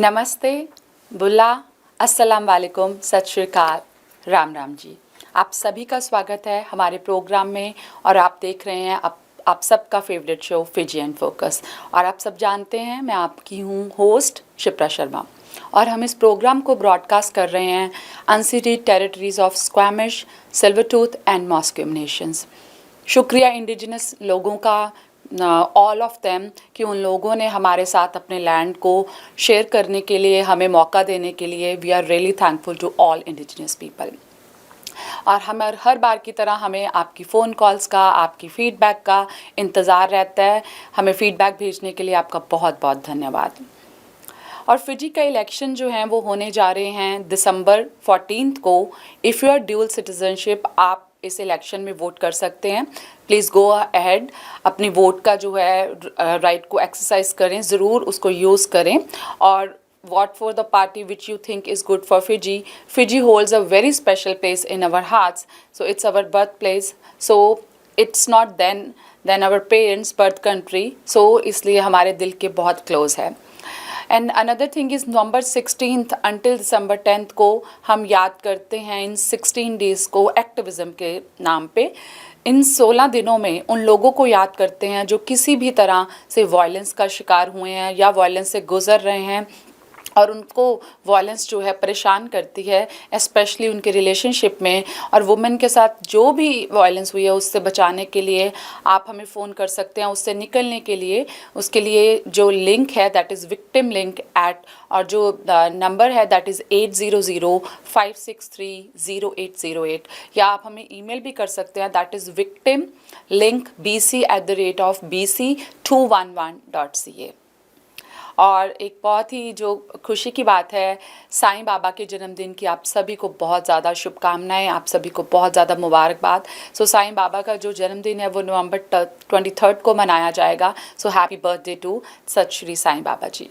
नमस्ते, बुल्ला, अस्सलाम वालेकुम, सत श्री अकाल, राम राम जी। आप सभी का स्वागत है हमारे प्रोग्राम में और आप देख रहे हैं आप सबका फेवरेट शो फिजियन फोकस। और आप सब जानते हैं मैं आपकी हूँ होस्ट शिप्रा शर्मा और हम इस प्रोग्राम को ब्रॉडकास्ट कर रहे हैं unseeded territories of स्क्वैमिश, सिल्वरटूथ and मॉस्क्यूम Nations. शुक्रिया इंडिजिनस लोगों का, ऑल ऑफ देम, कि उन लोगों ने हमारे साथ अपने लैंड को शेयर करने के लिए, हमें मौका देने के लिए। We are really thankful to all indigenous people. और हम हर बार की तरह हमें आपकी फ़ोन कॉल्स का, आपकी फ़ीडबैक का इंतज़ार रहता है। हमें फ़ीडबैक भेजने के लिए आपका बहुत बहुत धन्यवाद। और फिजी का इलेक्शन जो हैं वो होने जा रहे हैं दिसंबर 14 को। If you are dual citizenship, आप इस इलेक्शन में वोट कर सकते हैं। प्लीज़ गो अहेड, अपनी वोट का जो है राइट को एक्सरसाइज करें, ज़रूर उसको यूज़ करें। और vote for the party which you think is good for Fiji. Fiji holds a very special place in our hearts. So it's our birthplace. So it's not than our parents' birth country. So इसलिए हमारे दिल के बहुत close है। And another thing is November 16 until December 10 को हम याद करते हैं इन 16 डेज़ को एक्टिविज़म के नाम पे। इन 16 दिनों में उन लोगों को याद करते हैं जो किसी भी तरह से वायलेंस का शिकार हुए हैं या वायलेंस से गुज़र रहे हैं और उनको वायलेंस जो है परेशान करती है, स्पेशली उनके रिलेशनशिप में। और वुमेन के साथ जो भी वायलेंस हुई है उससे बचाने के लिए आप हमें फ़ोन कर सकते हैं, उससे निकलने के लिए। उसके लिए जो लिंक है that is victim link eight, और जो नंबर है दैट इज़ 800-563-0808। या आप हमें ईमेल भी कर सकते हैं, दैट इज़ victimbc@bc211.ca। और एक बहुत ही जो खुशी की बात है, साईं बाबा के जन्मदिन की आप सभी को बहुत ज़्यादा शुभकामनाएं, आप सभी को बहुत ज़्यादा मुबारकबाद। सो साईं बाबा का जो जन्मदिन है वो नवंबर 23 को मनाया जाएगा। सो हैप्पी बर्थडे टू सत श्री साईं बाबा जी।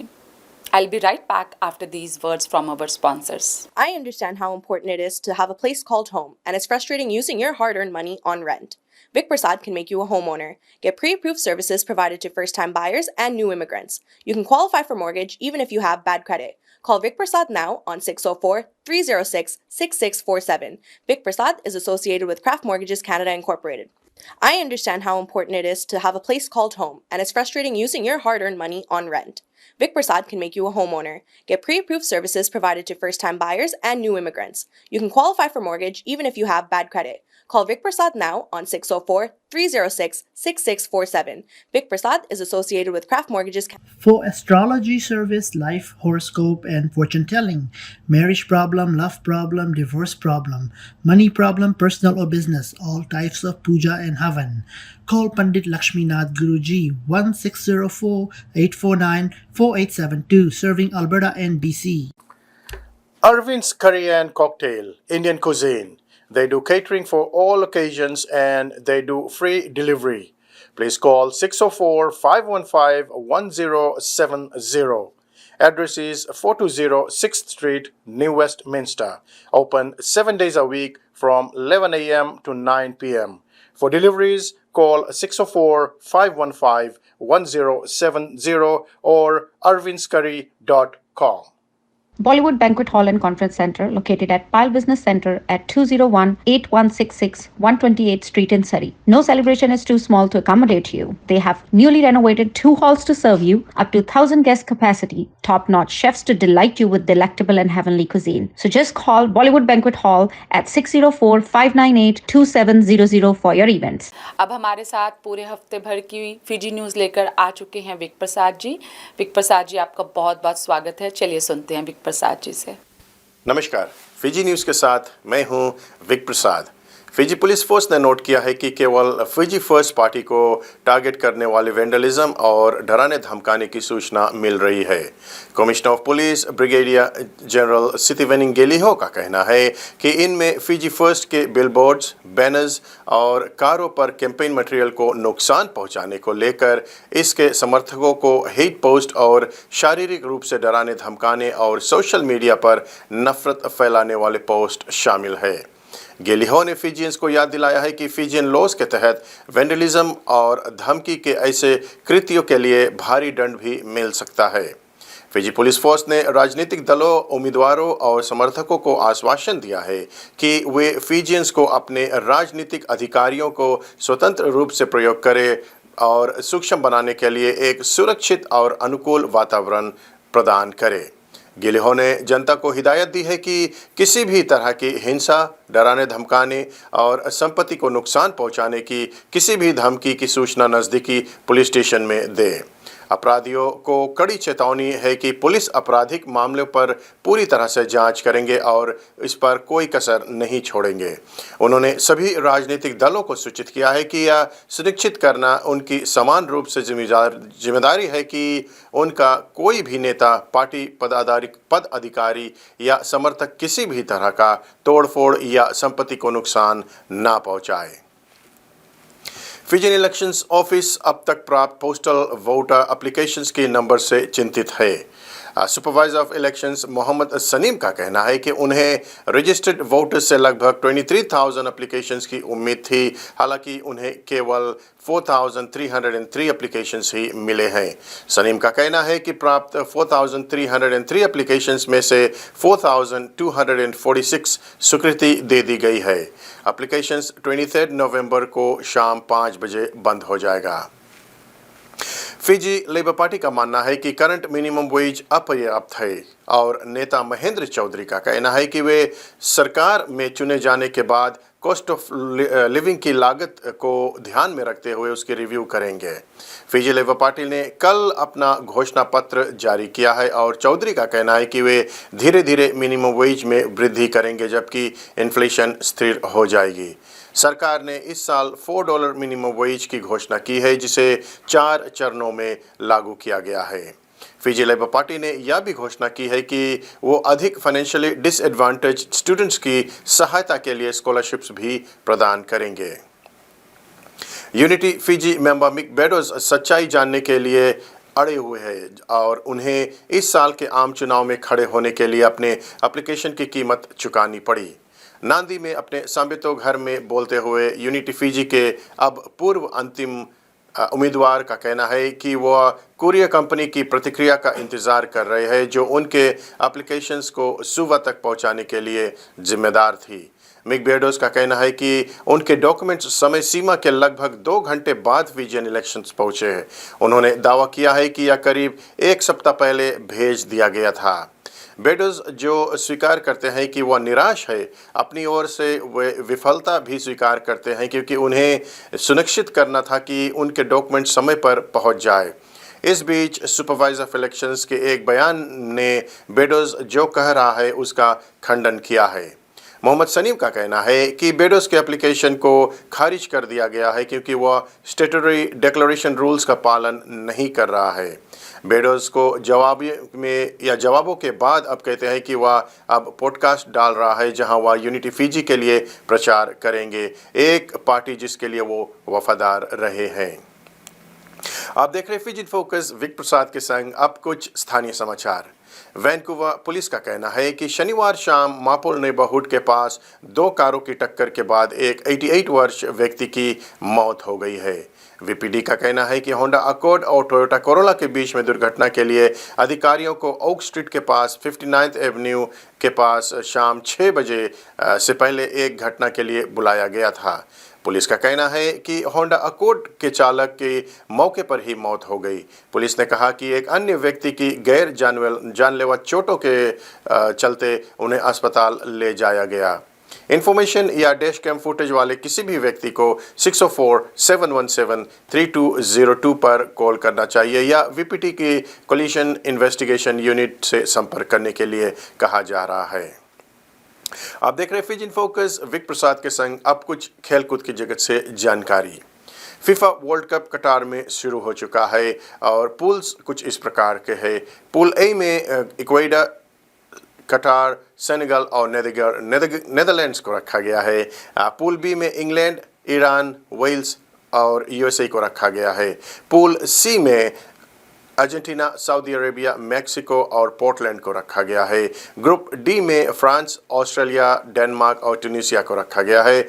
I'll be right back after these words from our sponsors. I understand how important it is to have a place called home, and it's frustrating using your hard-earned money on rent. Vic Prasad can make you a homeowner. Get pre-approved services provided to first-time buyers and new immigrants. You can qualify for mortgage even if you have bad credit. Call Vic Prasad now on 604-306-6647. Vic Prasad is associated with Craft Mortgages Canada Incorporated. I understand how important it is to have a place called home, and it's frustrating using your hard-earned money on rent. Vic Prasad can make you a homeowner. Get pre-approved services provided to first-time buyers and new immigrants. You can qualify for mortgage even if you have bad credit. Call Vic Prasad now on 604-306-6647. Vic Prasad is associated with Craft Mortgages. For astrology service, life horoscope, and fortune telling, marriage problem, love problem, divorce problem, money problem, personal or business, all types of puja and havan. Call Pandit Lakshminath Guruji 1604-849-4872, serving Alberta and BC. Arvind's Curry and Cocktail, Indian cuisine. They do catering for all occasions and they do free delivery. Please call 604-515-1070. Address is 420 6th Street, New Westminster. Open 7 days a week from 11 a.m. to 9 p.m. For deliveries, call 604-515-1070 or arvindscurry.com. Bollywood Banquet Hall and Conference Center, located at Pyle Business Center at 201-8166 128th Street in Surrey. No celebration is too small to accommodate you. They have newly renovated 2 halls to serve you, up to 1,000 guest capacity, top-notch chefs to delight you with delectable and heavenly cuisine. So just call Bollywood Banquet Hall at 604-598-2700 for your events. अब हमारे साथ पूरे हफ्ते भर की Fiji news लेकर आ चुके हैं विक प्रसाद जी। विक प्रसाद जी, आपका बहुत बहुत स्वागत है। चलिए सुनते हैं विक प्रसाद जी से। नमस्कार, फिजी न्यूज़ के साथ मैं हूं विक प्रसाद। फिजी पुलिस फोर्स ने नोट किया है कि केवल फिजी फर्स्ट पार्टी को टारगेट करने वाले वेंडलिज्म और डराने धमकाने की सूचना मिल रही है। Commissioner of police brigadier general Sitiveni Qiliho का कहना है कि इनमें फिजी फर्स्ट के बिलबोर्ड्स, बैनर्स और कारों पर कैंपेन मटेरियल को नुकसान पहुंचाने को लेकर इसके समर्थकों को हेट पोस्ट और शारीरिक रूप से डराने धमकाने और सोशल मीडिया पर नफरत फैलाने वाले पोस्ट शामिल है। गेलिहो ने फिजियंस को याद दिलाया है कि फिजियन लॉज के तहत वेंडलिज्म और धमकी के ऐसे कृत्यों के लिए भारी दंड भी मिल सकता है। फिजी पुलिस फोर्स ने राजनीतिक दलों, उम्मीदवारों और समर्थकों को आश्वासन दिया है कि वे फिजियंस को अपने राजनीतिक अधिकारियों को स्वतंत्र रूप से प्रयोग करें और सक्षम बनाने के लिए एक सुरक्षित और अनुकूल वातावरण प्रदान करें। गिलहो ने जनता को हिदायत दी है कि किसी भी तरह की हिंसा, डराने धमकाने और संपत्ति को नुकसान पहुंचाने की किसी भी धमकी की सूचना नज़दीकी पुलिस स्टेशन में दे। अपराधियों को कड़ी चेतावनी है कि पुलिस आपराधिक मामलों पर पूरी तरह से जांच करेंगे और इस पर कोई कसर नहीं छोड़ेंगे। उन्होंने सभी राजनीतिक दलों को सूचित किया है कि यह सुनिश्चित करना उनकी समान रूप से जिम्मेदारी है कि उनका कोई भी नेता, पार्टी पदाधिकारी या समर्थक किसी भी तरह का तोड़फोड़ या संपत्ति को नुकसान ना पहुंचाए। फिजियन इलेक्शंस ऑफिस अब तक प्राप्त पोस्टल वोटर एप्लीकेशंस के नंबर से चिंतित है। Supervisor of elections Mohammad Saneem का कहना है कि उन्हें रजिस्टर्ड वोटर्स से लगभग 23,000 एप्लीकेशंस की उम्मीद थी, हालांकि उन्हें केवल 4,303 एप्लीकेशंस ही मिले हैं। सनीम का कहना है कि प्राप्त 4,303 एप्लीकेशंस में से 4,246 स्वीकृति दे दी गई है। एप्लीकेशंस 23 नवंबर को शाम 5 बजे बंद हो जाएगा। फिजी लेबर पार्टी का मानना है कि करंट मिनिमम वेज अपर्याप्त है और नेता महेंद्र चौधरी का कहना है कि वे सरकार में चुने जाने के बाद कॉस्ट ऑफ लिविंग की लागत को ध्यान में रखते हुए उसकी रिव्यू करेंगे। फिजी लेबर पार्टी ने कल अपना घोषणा पत्र जारी किया है और चौधरी का कहना है कि वे धीरे धीरे मिनिमम वेज में वृद्धि करेंगे जबकि इन्फ्लेशन स्थिर हो जाएगी। सरकार ने इस साल $4 मिनिमम वेज की घोषणा की है, जिसे 4 चरणों में लागू किया गया है। फिजी लेबर पार्टी ने यह भी घोषणा की है कि वो अधिक फाइनेंशियली डिसएडवांटेज स्टूडेंट्स की सहायता के लिए स्कॉलरशिप्स भी प्रदान करेंगे। यूनिटी फिजी मेंबर मिक बेडोस सच्चाई जानने के लिए अड़े हुए हैं और उन्हें इस साल के आम चुनाव में खड़े होने के लिए अपने एप्लीकेशन की कीमत चुकानी पड़ी। नांदी में अपने सांबितो घर में बोलते हुए यूनिटी फिजी के अब पूर्व अंतिम उम्मीदवार का कहना है कि वह कुरियर कंपनी की प्रतिक्रिया का इंतजार कर रहे हैं जो उनके एप्लीकेशंस को सुबह तक पहुंचाने के लिए जिम्मेदार थी। मिक बेडोस का कहना है कि उनके डॉक्यूमेंट्स समय सीमा के लगभग 2 घंटे बाद फिजियन इलेक्शंस पहुंचे हैं। उन्होंने दावा किया है कि यह करीब 1 सप्ताह पहले भेज दिया गया था। बेडोस जो स्वीकार करते हैं कि वह निराश है, अपनी ओर से वे विफलता भी स्वीकार करते हैं क्योंकि उन्हें सुनिश्चित करना था कि उनके डॉक्यूमेंट समय पर पहुंच जाए। इस बीच सुपरवाइजर ऑफ इलेक्शंस के एक बयान ने बेडोस जो कह रहा है उसका खंडन किया है। मोहम्मद सनीम का कहना है कि बेडोस के एप्लीकेशन को खारिज कर दिया गया है क्योंकि वह स्टेटरी डिक्लेरेशन रूल्स का पालन नहीं कर रहा है। बेडोस को जवाबों के बाद अब कहते हैं कि वह अब पॉडकास्ट डाल रहा है जहां वह यूनिटी फिजी के लिए प्रचार करेंगे, एक पार्टी जिसके लिए वो वफादार रहे हैं। आप देख रहे हैं फिजी इन फोकस विक प्रसाद के संग अब कुछ स्थानीय समाचार। वैंकूवर पुलिस का कहना है कि शनिवार शाम मापुल नेबरहुड के पास 2 कारों की टक्कर के बाद एक 88 वर्ष व्यक्ति की मौत हो गई है। वीपीडी का कहना है कि होंडा अकॉर्ड और टोयोटा कोरोला के बीच में दुर्घटना के लिए अधिकारियों को ओक स्ट्रीट के पास 59th एवेन्यू के पास शाम 6 बजे से पहले एक घटना के लिए बुलाया गया था। पुलिस का कहना है कि होंडा अकॉर्ड के चालक की मौके पर ही मौत हो गई। पुलिस ने कहा कि एक अन्य व्यक्ति की गैर जानलेवा चोटों के चलते उन्हें अस्पताल ले जाया गया। इन्फॉर्मेशन या डैश कैम फुटेज वाले किसी भी व्यक्ति को 604-717-3202 पर कॉल करना चाहिए या वीपीटी की कोलिशन इन्वेस्टिगेशन यूनिट से संपर्क करने के लिए कहा जा रहा है। आप देख रहे हैं फिजी इन फोकस विक प्रसाद के संग अब कुछ खेलकूद की जगत से जानकारी। फीफा वर्ल्ड कप कतार में शुरू हो चुका है और पूल्स कुछ इस प्रकार के हैं। पूल ए में इक्वेडर, कतार, सेनेगल और नेदरलैंड्स को रखा गया है। पूल बी में इंग्लैंड, ईरान, वेल्स और यूएसए को रखा गया है। पूल सी में अर्जेंटीना, सऊदी अरेबिया, मेक्सिको और पोर्टलैंड को रखा गया है। ग्रुप डी में फ्रांस, ऑस्ट्रेलिया, डेनमार्क और ट्यूनीसिया को रखा गया है।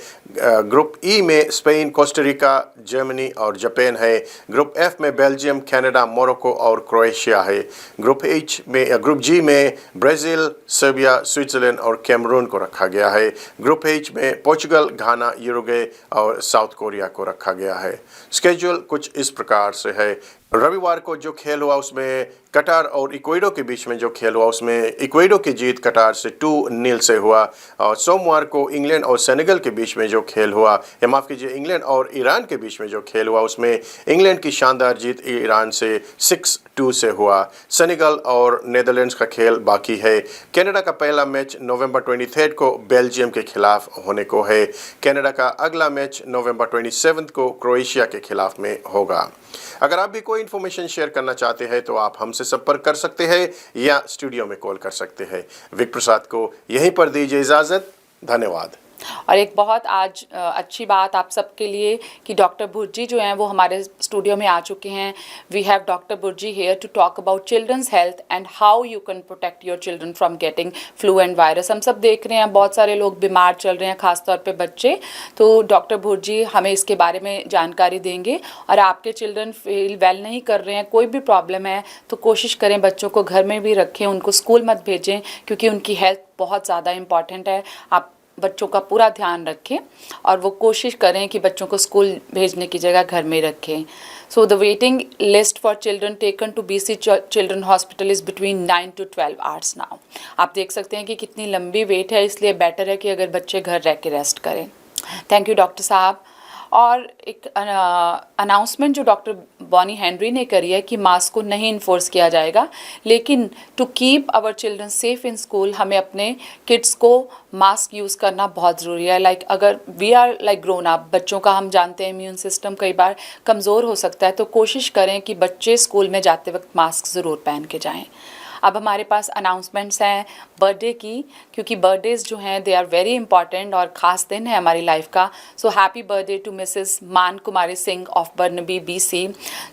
ग्रुप ई में स्पेन, कोस्टारिका, जर्मनी और जापान है। ग्रुप एफ में बेल्जियम, कनाडा, मोरक्को और क्रोएशिया है। ग्रुप जी में ब्राज़ील, सर्बिया, स्विट्जरलैंड और कैमरून को रखा गया है। ग्रुप एच में पोर्चुगल, घाना, यूरुग्वे और साउथ कोरिया को रखा गया है। स्केड्यूल कुछ इस प्रकार से है। रविवार को जो खेल हुआ उसमें कटार और इक्वेडो के बीच में जो खेल हुआ उसमें इक्वेडो की जीत कटार से 2-0 से हुआ। और सोमवार को इंग्लैंड और सेनेगल के बीच में जो खेल हुआ, या माफ़ कीजिए, इंग्लैंड और ईरान के बीच में जो खेल हुआ उसमें इंग्लैंड की शानदार जीत ईरान से 6-2 से हुआ। सेनेगल और नीदरलैंड्स का खेल बाकी है। कनाडा का पहला मैच नवंबर 23 को बेल्जियम के खिलाफ होने को है। कनाडा का अगला मैच नवंबर 27 को क्रोएशिया के खिलाफ में होगा। अगर आप भी कोई इन्फॉर्मेशन शेयर करना चाहते हैं तो आप हमसे संपर्क कर सकते हैं या स्टूडियो में कॉल कर सकते हैं। विक प्रसाद को यहीं पर दीजिए इजाज़त। धन्यवाद। और एक बहुत आज अच्छी बात आप सबके लिए कि डॉक्टर भुर्जी जो हैं वो हमारे स्टूडियो में आ चुके हैं। We have doctor Bhurji here to talk about children's health and how you can protect your children from getting flu and virus. हम सब देख रहे हैं बहुत सारे लोग बीमार चल रहे हैं, खासतौर पे बच्चे। तो डॉक्टर भुर्जी हमें इसके बारे में जानकारी देंगे। और आपके चिल्ड्रन फील वेल नहीं कर रहे हैं, कोई भी प्रॉब्लम है, तो कोशिश करें बच्चों को घर में भी रखें, उनको स्कूल मत भेजें, क्योंकि उनकी हेल्थ बहुत ज़्यादा इंपॉर्टेंट है। आप बच्चों का पूरा ध्यान रखें और वो कोशिश करें कि बच्चों को स्कूल भेजने की जगह घर में रखें। So the waiting list for children taken to BC children hospital is between 9 to 12 hours now. आप देख सकते हैं कि कितनी लंबी वेट है, इसलिए बेटर है कि अगर बच्चे घर रह के रेस्ट करें। थैंक यू डॉक्टर साहब। और एक अनाउंसमेंट जो डॉक्टर बॉनी हेनरी ने करी है कि मास्क को नहीं इन्फोर्स किया जाएगा, लेकिन to keep our children safe in school हमें अपने किड्स को मास्क यूज़ करना बहुत ज़रूरी है। लाइक अगर we are like grown up, बच्चों का हम जानते हैं इम्यून सिस्टम कई बार कमज़ोर हो सकता है, तो कोशिश करें कि बच्चे स्कूल में जाते वक्त मास्क ज़रूर पहन के जाएँ। अब हमारे पास अनाउंसमेंट्स हैं बर्थडे की, क्योंकि बर्थडेज़ जो हैं दे आर वेरी इंपॉर्टेंट और ख़ास दिन है हमारी लाइफ का। So happy birthday to Mrs Maan Kumari Singh of Burnaby BC,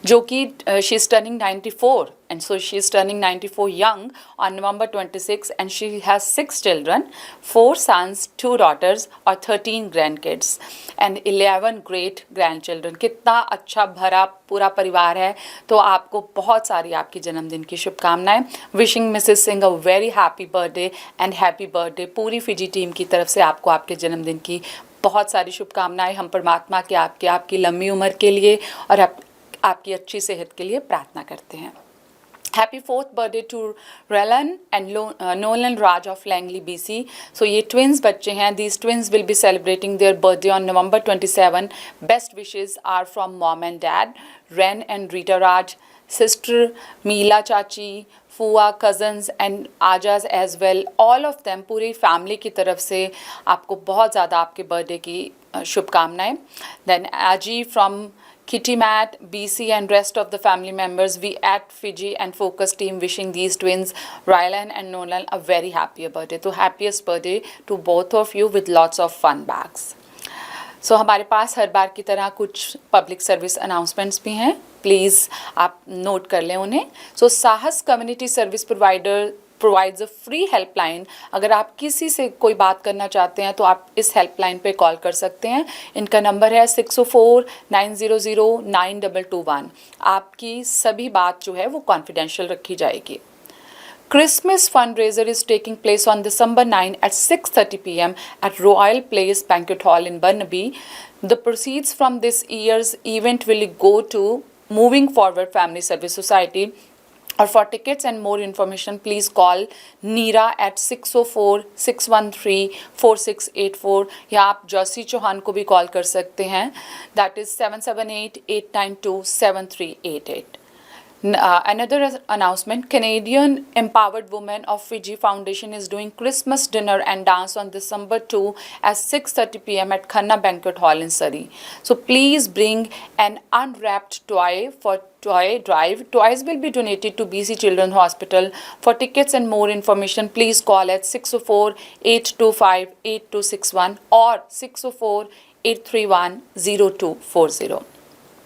जो कि she is turning 94 and so she is turning 94 young on November 26, and she has 6 children, 4 sons, 2 daughters और 13 grandkids and 11 great grandchildren। कितना अच्छा भरा पूरा परिवार है। तो आपको बहुत सारी आपकी जन्मदिन की शुभकामनाएं। Wishing Mrs Singh a very happy birthday and happy birthday. पूरी फिजी टीम की तरफ से आपको आपके जन्मदिन की बहुत सारी शुभकामनाएं। हम परमात्मा के आपकी लंबी उम्र के लिए और आपकी अच्छी सेहत के लिए प्रार्थना करते हैं। Happy 4th birthday to Relan and Nolan Raj of Langley BC। So ये twins बच्चे हैं। These twins will be celebrating their birthday on November 27। Best wishes are from mom and dad, Ren and Rita Raj, sister Meela Chachi, फुआ, cousins and आजाज as well, all of them, पूरी family की तरफ से आपको बहुत ज़्यादा आपके बर्थडे की शुभकामनाएं। देन आजी from Kitty Matt, BC and rest of the family members, we at Fiji and Focus team wishing these twins, Rylan and Nolan, a very happy birthday. So happiest birthday to both of you with lots of fun bags. So हमारे पास हर बार की तरह कुछ public service announcements भी हैं, please आप note कर लें उन्हें। सो साहस community service provider provides a free helpline. अगर आप किसी से कोई बात करना चाहते हैं तो आप इस हेल्पलाइन पे कॉल कर सकते हैं। इनका नंबर है 604-900-9221। आपकी सभी बात जो है वो कॉन्फिडेंशियल रखी जाएगी। Christmas fundraiser is taking place on December 9 at 6:30 p.m. at Royal Place Banquet Hall in Burnaby. The proceeds from this year's event will go to Moving Forward Family Service Society. और for tickets and more information, please call Neera at 604-613-4684 या आप जॉसी चौहान को भी call कर सकते हैं, that is 778-892-7388. Another announcement, Canadian Empowered Women of Fiji Foundation is doing Christmas dinner and dance on December 2 at 6:30 p.m. at Khanna Banquet Hall in Surrey. So please bring an unwrapped toy for toy drive. Toys will be donated to BC Children's Hospital. For tickets and more information, please call at 604-825-8261 or 604-831-0240.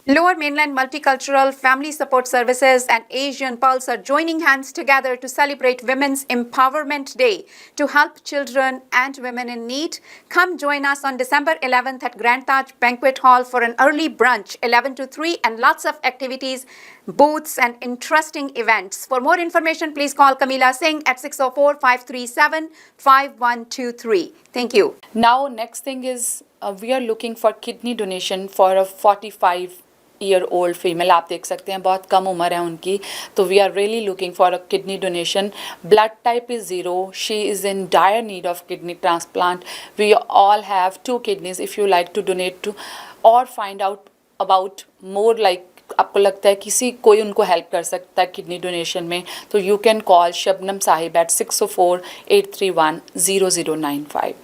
Lower Mainland Multicultural Family Support Services and Asian Pulse are joining hands together to celebrate Women's Empowerment Day to help children and women in need. Come join us on December 11th at Grand Taj Banquet Hall for an early brunch, 11 to 3, and lots of activities, booths, and interesting events. For more information, please call Kamila Singh at 604-537-5123. Thank you. Now, next thing is we are looking for kidney donation for a 45-year-old female. आप देख सकते हैं बहुत कम उम्र है उनकी, तो we are really looking for a kidney donation. Blood type is 0. She is in dire need of kidney transplant. We all have 2 kidneys. If you like to donate to or find out about more like आपको लगता है किसी कोई उनको help कर सकता है kidney donation में, तो you can call Shabnam Sahib at 604-831-0095.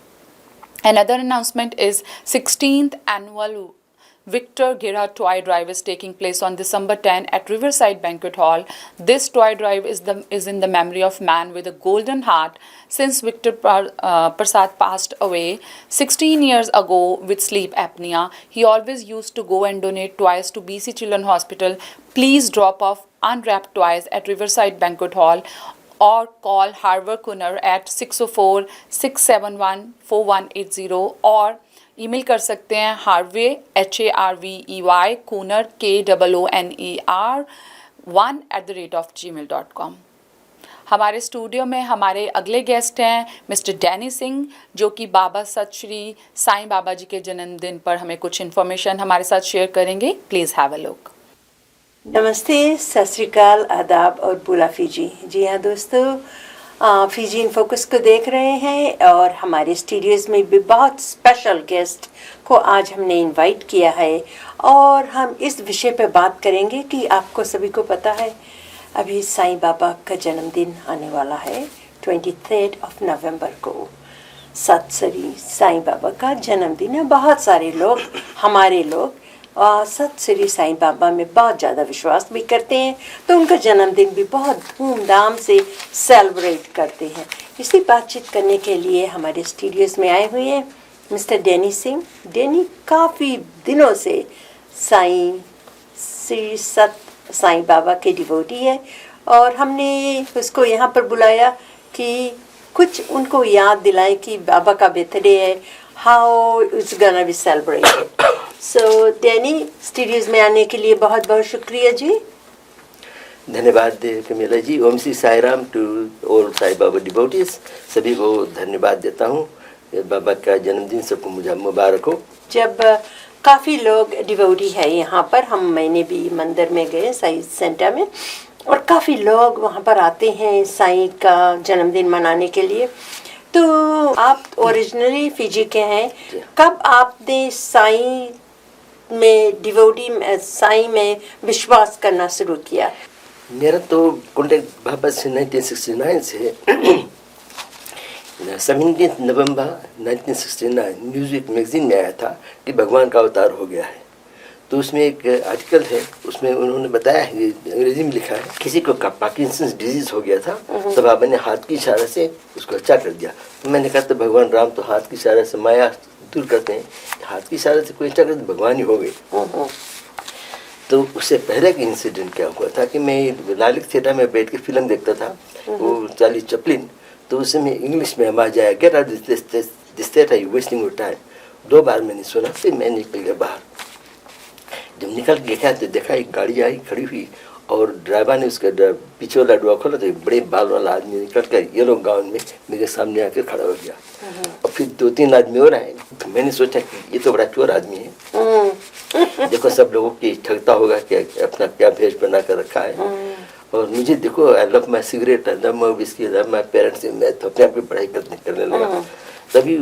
Another announcement is 16th annual Victor Gira Toy Drive is taking place on December 10 at Riverside Banquet Hall. This toy drive is in the memory of man with a golden heart since Victor Prasad passed away 16 years ago with sleep apnea. He always used to go and donate toys to BC Children Hospital. Please drop off unwrapped toys at Riverside Banquet Hall or call Harvard Kunar at 604-671-4180 और email कर सकते हैं Harvey HARVEY Kunar KOONER 1@gmail.com. हमारे studio में हमारे अगले guest हैं mister Danny Singh, जो कि बाबा सत श्री साईं बाबा जी के जन्मदिन पर हमें कुछ इन्फॉर्मेशन हमारे साथ शेयर करेंगे. Please have a look. नमस्ते, सत श्री अकाल, आदाब और बुला फीजी. जी हाँ दोस्तों, फीजी इन फोकस को देख रहे हैं और हमारे स्टूडियोज़ में भी बहुत स्पेशल गेस्ट को आज हमने इनवाइट किया है और हम इस विषय पर बात करेंगे कि आपको सभी को पता है अभी साईं बाबा का जन्मदिन आने वाला है 23 नवंबर को. सत श्री साईं बाबा का जन्मदिन है. बहुत सारे लोग, हमारे लोग सत श्री साईं बाबा में बहुत ज़्यादा विश्वास भी करते हैं, तो उनका जन्मदिन भी बहुत धूमधाम से सेलिब्रेट करते हैं. इसी बातचीत करने के लिए हमारे स्टूडियोज़ में आए हुए हैं मिस्टर डैनी सिंह. डैनी काफ़ी दिनों से श्री सत साईं बाबा के डिवोटी है और हमने उसको यहाँ पर बुलाया कि कुछ उनको याद दिलाएं कि बाबा का बर्थडे है, how it's gonna be celebrated. So Danny, studios में आने के लिए बहुत बहुत शुक्रिया जी. धन्यवाद Kamila ji. Om Shri Sai Ram to all Sai Baba devotees. सभी को धन्यवाद देता हूँ. बाबा का जन्मदिन सबको मुझे मुबारक हो. जब काफ़ी लोग डिवोटी है यहाँ पर, मैंने भी मंदिर में गए साई सेंटर में, और काफ़ी लोग वहाँ पर आते हैं साईं का जन्मदिन मनाने के लिए. तो आप ओरिजिनली फिजी के हैं, कब आपने साईं में डिवोटी साईं में विश्वास करना शुरू किया? मेरा तो कॉन्टेक्ट बाबा से 1969 से 17 नवंबर 1969 न्यूज़वीक मैगजीन में आया था कि भगवान का अवतार हो गया है. तो उसमें एक आर्टिकल है, उसमें उन्होंने बताया है, अंग्रेजी में लिखा है, किसी को पार्किंसंस डिजीज हो गया था तो बाबा ने हाथ की इशारे से उसको अच्छा कर दिया. तो मैंने कहा तो भगवान राम तो हाथ की इशारे से माया दूर करते हैं, हाथ की इशारे से कोई अच्छा कर तो भगवान ही हो गए. तो उससे पहले का इंसिडेंट क्या हुआ था कि मैं लालिक थिएटर में बैठ के फिल्म देखता था, वो चार्ली चैपलिन. तो उससे मैं इंग्लिश में आवाज आया, get out this theatre, you wasting your time. 2 बार मैंने सुना, फिर मैं निकल गया बाहर. जब निकल के देखा तो देखा एक गाड़ी आई खड़ी हुई और ड्राइवर ने उसका पीछे वाला डोर खोला तो एक बड़े बाल वाला आदमी निकल कर येलो गाउन में मेरे सामने आकर खड़ा हो गया. और फिर 2-3 आदमी और आए. तो मैंने सोचा कि ये तो बड़ा चोर आदमी है, देखो सब लोगों की ठगता होगा कि अपना क्या भेष बना कर रखा है. और मुझे देखो, I love my cigarette, I love my whisky, I love my parents. मैं तो अपने आप की पढ़ाई करने लगा. तभी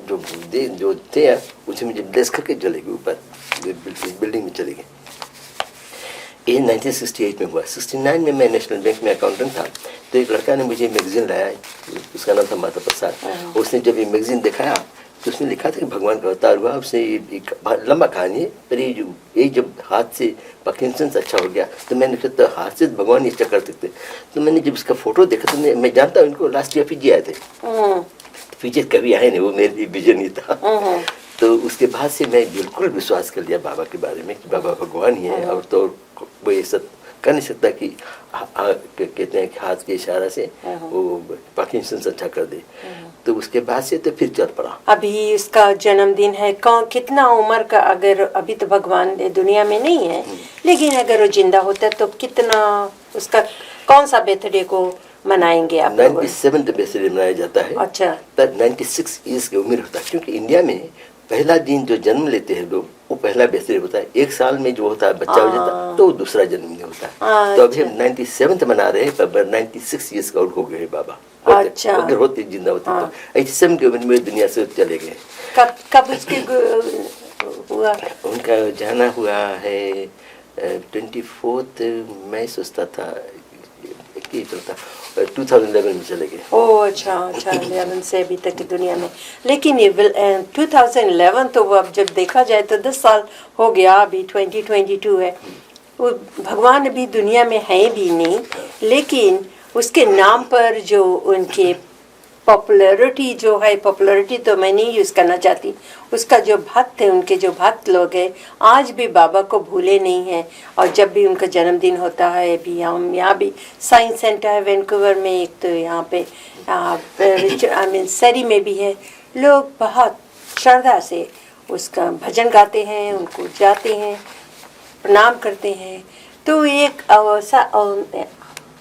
जो थे उसे मुझे ब्लेस करके चले गए ऊपर बिल्डिंग में चले गए. ये 1968 में हुआ. 69 में मैं नेशनल बैंक में अकाउंटेंट था. तो एक लड़का ने मुझे मैगजीन लाया, उसका नाम था माता प्रसाद. उसने जब ये मैगजीन दिखाया तो उसमें लिखा था कि भगवान का अवतार हुआ. उससे एक लंबा कहानी है, पर ये जब हाथ से पार्किंसंस अच्छा हो गया तो मैंने कहा तो हाथ से भगवान ही अच्छा कर सकते. तो मैंने जब उसका फोटो देखा तो मैं जानता हूँ इनको लास्ट ईयर फिजी आए थे. फिजी कभी आए नहीं, वो मेरे लिए विजन ही था. तो उसके बाद से मैं बिल्कुल विश्वास कर लिया बाबा के बारे में कि बाबा भगवान ही है, और तो वो ये सब कर नहीं सकता कि कहते हैं कि हाथ के इशारा से वो पार्किंसंस अच्छा कर दे। तो उसके बाद से तो फिर चल पड़ा। अभी उसका जन्मदिन है, कौन कितना उम्र का, अगर अभी तो भगवान दुनिया में नहीं है, लेकिन अगर वो जिंदा होता तो कितना उसका कौन सा बर्थडे को मनाएंगे आप? 97 बर्थडे मनाया जाता है। अच्छा। पर 96 ईयर्स की उम्र होता है, क्योंकि इंडिया में पहला दिन जो जन्म लेते हैं लोग वो पहला बर्थडे होता है। एक साल में जो होता है बच्चा हो जाता है तो दूसरा जन्मदिन होता है। तो अभी हम 97 मना रहे हैं, पर 96 ईयर्स का हो गए बाबा। अच्छा। अगर होते जिंदा होते तो 87 की उम्र में दुनिया से चले गए। कब उसके हुआ? उनका जाना हुआ है 24 मई सोचता था कि चलता 2011 में चले गए। ओह अच्छा, 11 से अभी तक की दुनिया में। लेकिन ये 2011 तो अब जब देखा जाए तो 10 साल हो गया, अभी 2022 है। वो भगवान अभी दुनिया में है भी नहीं, लेकिन उसके नाम पर जो उनके पॉपुलैरिटी जो है, पॉपुलैरिटी तो मैं नहीं यूज़ करना चाहती, उसका जो भक्त है, उनके जो भक्त लोग हैं आज भी बाबा को भूले नहीं हैं। और जब भी उनका जन्मदिन होता है, अभी हम यहाँ भी साइंस सेंटर है वैंकूवर में, एक तो यहाँ पे सरी में भी है, लोग बहुत श्रद्धा से उसका भजन गाते हैं, उनको जाते हैं, प्रणाम करते हैं। तो एक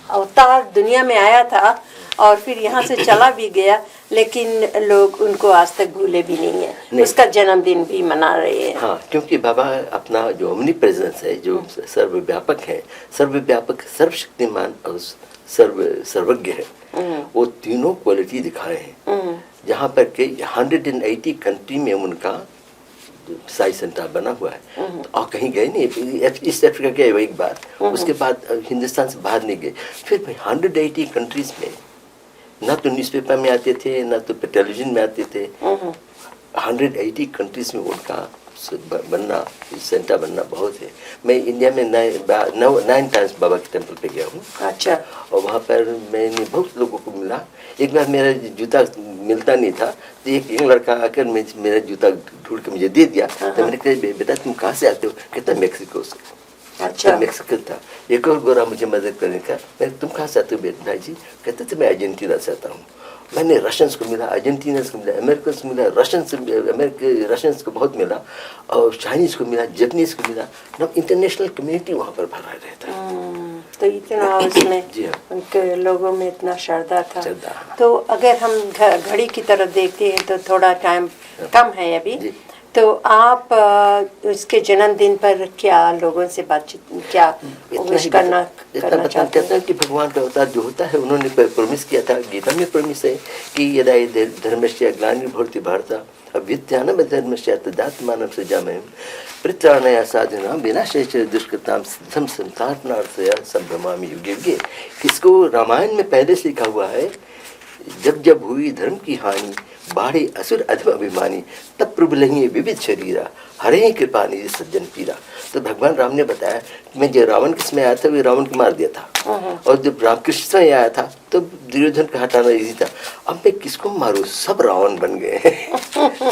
अवतार दुनिया में आया था और फिर यहाँ से चला भी गया, लेकिन लोग उनको आज तक भूले भी नहीं है। उसका जन्मदिन भी मना रहे हैं। हाँ, क्योंकि बाबा अपना जो ओमनी प्रेजेंस है, जो सर्वव्यापक है, सर्वव्यापक, सर्वशक्तिमान और सर्वज्ञ है, वो तीनों क्वालिटी दिखाए हैं। जहाँ पर के 180 कंट्री में उनका साई सेंटर बना हुआ है। तो और कहीं गए नहीं, ईस्ट अफ्रीका गए एक बार, उसके बाद हिंदुस्तान से बाहर नहीं गए। फिर 180 कंट्रीज में ना तो न्यूज़पेपर में आते थे, ना तो टेलीविजन में आते थे। 180 कंट्रीज में उनका बनना, सेंटर बनना बहुत है। मैं इंडिया में 9 टाइम्स बाबा के टेम्पल पे गया हूँ। अच्छा। और वहाँ पर मैंने बहुत लोगों को मिला। एक बार मेरा जूता मिलता नहीं था, तो एक लड़का आकर मेरा जूता ढूंढ के मुझे दे दिया। तो मैंने कहा बेटा तुम कहाँ से आते हो? कहता मैक्सिको से। अच्छा। मैक्सिको था। एक और गोरा मुझे मदद करने का, मैं तुम कहाँ से आते हो भाई जी? कहते थे मैं अर्जेंटीना से आता हूँ। मैंने रशियंस को मिला, अर्जेंटीनियंस को मिला, अमेरिकन्स को मिला, रशियंस को बहुत मिला, और चाइनीज को मिला, जापानीज को मिला। ना इंटरनेशनल कम्युनिटी वहाँ पर भरा रहता है। तो इतना उसमें उनके लोगों में इतना श्रद्धा था। तो अगर हम घड़ी की तरफ देखते हैं तो थोड़ा टाइम कम है अभी, तो आप उसके जन्मदिन पर क्या लोगों से बातचीत, क्या विश करना चाहते हैं? कि भगवान का अवतार जो होता है, उन्होंने प्रॉमिस किया था, गीता में प्रॉमिस है कि यदा धर्मस्य ग्लानिर्भवति भारत अभ्युत्थानं धर्मस्य तदात्मानं सृजाम्यहं परित्राणाय साधूनां विनाशाय च दुष्कृतां सिद्धं संस्थापनार्थाय संभ्रमामि युगे युगे। किसको रामायण में पहले से लिखा हुआ है, जब जब हुई धर्म की हानि, बाढ़े असुर अधम अभिमानी, तब प्रबलहि विविध शरीरा, हरे कृपा निधि सज्जन पीरा। तो भगवान राम ने बताया कि मैं जब रावण के समय आया था, वो रावण को मार दिया था, और जब रामकृष्ण समय आया था तो दुर्योधन का हटाना इजी था। अब मैं किसको मारूं, सब रावण बन गए हैं।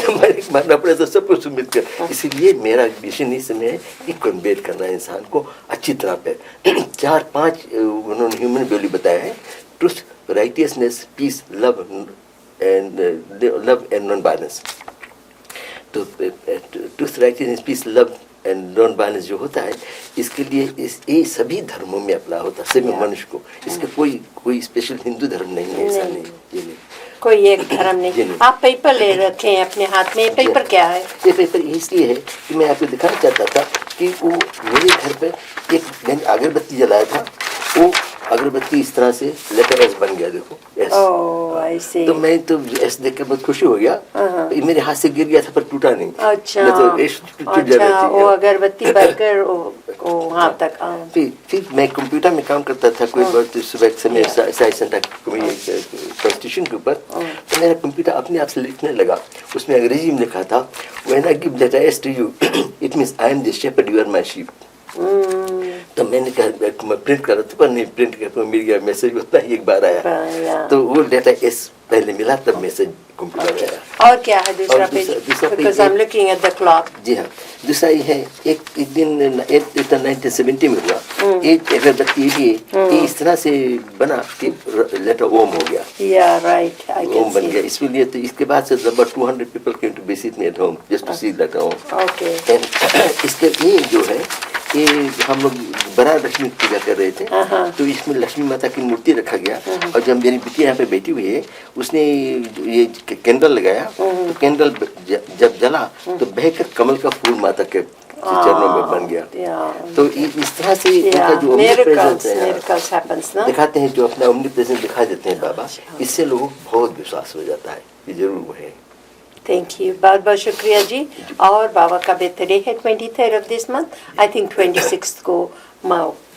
तो मारना पड़े तो सबको सुमित कर। इसीलिए मेरा मिशन इस समय है कि कन्वेट करना है इंसान को अच्छी तरह पे। 4-5 उन्होंने ह्यूमन वैल्यू बताया है, truth, righteousness, peace, love and non violence. तो truth, righteousness, peace, love and non violence जो होता है, इसके लिए ये सभी धर्मों में अपना होता है, सभी मनुष्य को। इसके कोई स्पेशल हिंदू धर्म नहीं है, ऐसा नहीं। कोई एक धर्म नहीं। आप पेपर ले रखे हैं अपने हाथ में, पेपर क्या है? ये पेपर इसलिए है कि मैं आपको दिखाना चाहता था कि वो मेरे घर पे एक मैंने अगरबत्ती जलाया था, वो अगरबत्ती इस तरह से लेटर एस बन गया, देखो एस। ऐसे। तो मैं तो एस देख के बहुत खुशी हो गया। मेरे हाथ से गिर गया था पर टूटा नहीं। अच्छा। तो एस टूट जाती। वो अगरबत्ती बनकर वहाँ तक। फिर मैं कंप्यूटर में काम करता था, कोई बहुत सुबह समय साइंस सेंटर कॉन्स्टिट्यूशन के ऊपर। तो मेरा कंप्यूटर अपने आप से लिखने लगा, उसमें अंग्रेजी में लिखा था, when I give letter S to you it means I am the shepherd, you are my sheep. तो मैंने कहा मैं प्रिंट कर रहा था, पर नहीं प्रिंट कर मिल गया मैसेज, उतना ही एक बार आया। yeah. तो वो डेटा एस पहले मिला, तब मैसेज कंप्यूटर आया। और क्या है दूसरा और पेज? दूसरा page Because I'm looking at the clock. जी हाँ, दूसरा ये है, एक दिन 1970 में हुआ, एक अगरबत्ती भी ये इस तरह से बना कि लेटर ओम हो गया, Yeah, right. I Om can बन गया। see. इसलिए तो इसके बाद से about 200 people came to visit me at home just to see that Om. Okay. इसके ये जो है, ये हम लोग बड़ा लक्ष्मी पूजा कर रहे थे, तो इसमें लक्ष्मी माता की मूर्ति रखा गया, और जब मेरी बेटी यहाँ पे बैठी हुई है, उसने ये कैंडल लगाया, तो कैंडल जब जला तो बहकर कमल का फूल माता के चरणों में बन गया। Yeah. तो इस तरह से इनका Yeah. जो Miracles, omnipresence है, miracles happens, no? दिखाते हैं, जो अपना omnipresence दिखा देते हैं बाबा, इससे लोगों को बहुत विश्वास हो जाता है, ये जरूर वो है। थैंक यू, बहुत बहुत शुक्रिया जी। और बाबा का बर्थडे है 23rd of this month, I think 26th को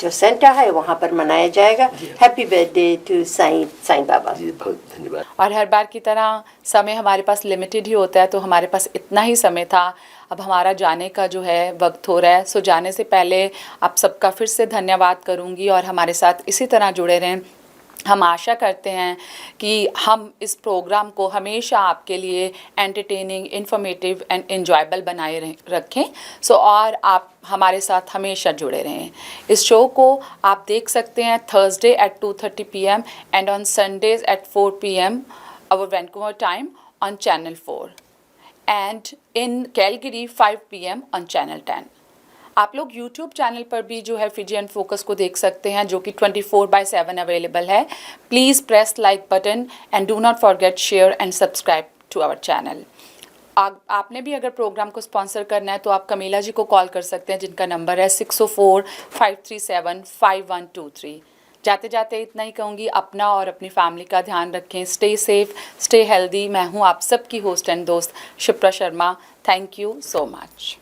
जो सेंटर है वहाँ पर मनाया जाएगा। Happy birthday to Sai Baba. जी बहुत धन्यवाद। और हर बार की तरह समय हमारे पास लिमिटेड ही होता है, तो हमारे पास इतना ही समय था। अब हमारा जाने का जो है वक्त हो रहा है। सो जाने से पहले आप सबका फिर से धन्यवाद करूँगी, और हमारे साथ इसी तरह जुड़े रहें। हम आशा करते हैं कि हम इस प्रोग्राम को हमेशा आपके लिए एंटरटेनिंग, इन्फॉर्मेटिव एंड एन्जॉयबल बनाए रखें। सो और आप हमारे साथ हमेशा जुड़े रहें। इस शो को आप देख सकते हैं Thursday at 2:30 PM and on Sundays at 4 PM our Vancouver time on channel 4 and in Calgary 5 PM on channel 10। आप लोग YouTube चैनल पर भी जो है फिजियन फोकस को देख सकते हैं, जो कि 24/7 अवेलेबल है। Please press like button and do not forget share and subscribe to our channel. आपने भी अगर प्रोग्राम को स्पॉन्सर करना है तो आप कमीला जी को कॉल कर सकते हैं, जिनका नंबर है 604-537-5123। जाते जाते इतना ही कहूँगी, अपना और अपनी फैमिली का ध्यान रखें। Stay safe, stay healthy. मैं हूँ आप सबकी होस्ट एंड दोस्त Shipra Sharma. Thank you so much.